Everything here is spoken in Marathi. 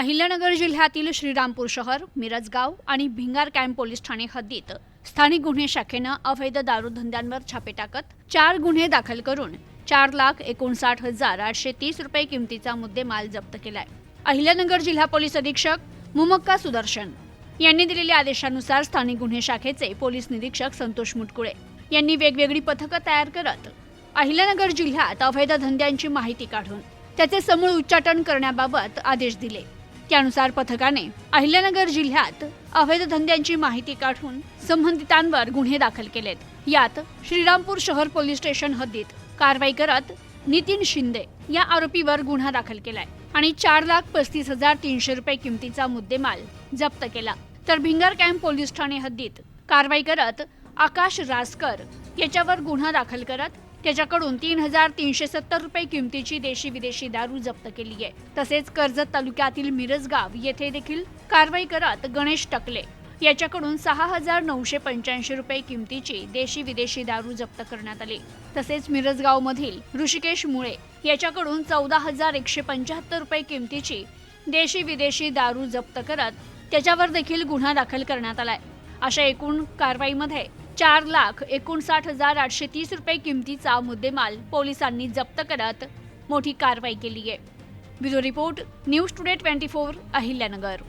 अहिल्यानगर जिल्ह्यातील श्रीरामपूर शहर, मिरजगाव आणि भिंगार कॅम्प पोलीस ठाणे हद्दीत स्थानिक गुन्हे शाखेनं अवैध दारू धंद्यांवर छापे टाकत 4 गुन्हे दाखल करून 4,59,830 रुपये किमतीचा मुद्देमाल जप्त केलाय। अहिल्यानगर जिल्हा पोलीस अधीक्षक मुमक्का सुदर्शन यांनी दिलेल्या आदेशानुसार स्थानिक गुन्हे शाखेचे पोलीस निरीक्षक संतोष मुटकुळे यांनी वेगवेगळी पथकं तयार करत अहिल्यानगर जिल्ह्यात अवैध धंद्यांची माहिती काढून त्याचे समूळ उच्चाटन करण्याबाबत आदेश दिले। त्यानुसार पथकाने अहिल्यानगर जिल्ह्यात अवैध धंद्यांची माहिती काढून संबंधितांवर गुन्हे दाखल केलेत। यात श्रीरामपूर शहर पोलीस स्टेशन हद्दीत कारवाई करत नितीन शिंदे या आरोपीवर गुन्हा दाखल केलाय आणि 4,35,300 रुपये किमतीचा मुद्देमाल जप्त केला। तर भिंगार कॅम्प पोलीस ठाणे हद्दीत कारवाई करत आकाश रासकर याच्यावर गुन्हा दाखल करत त्याच्याकडून 3,370 रुपये किमतीची देशी विदेशी दारू जप्त केली आहे। तसेच कर्जत तालुक्यातील मिरजगाव येथे देखील कारवाई करत गणेश टकले याच्याकडून 6,985 रुपये किमतीची देशी विदेशी दारू जप्त करण्यात आली। तसेच मिरजगाव मधील ऋषिकेश मुळे याच्याकडून 14,175 रुपये किमतीची देशी विदेशी दारू जप्त करत त्याच्यावर देखील गुन्हा दाखल करण्यात आलाय। अशा एकूण कारवाईमध्ये 4,59,830 रुपये किमतीचा मुद्देमाल पोलिसांनी जप्त करत मोठी कारवाई केली आहे। Bureau report, news today 24 Ahilyanagar.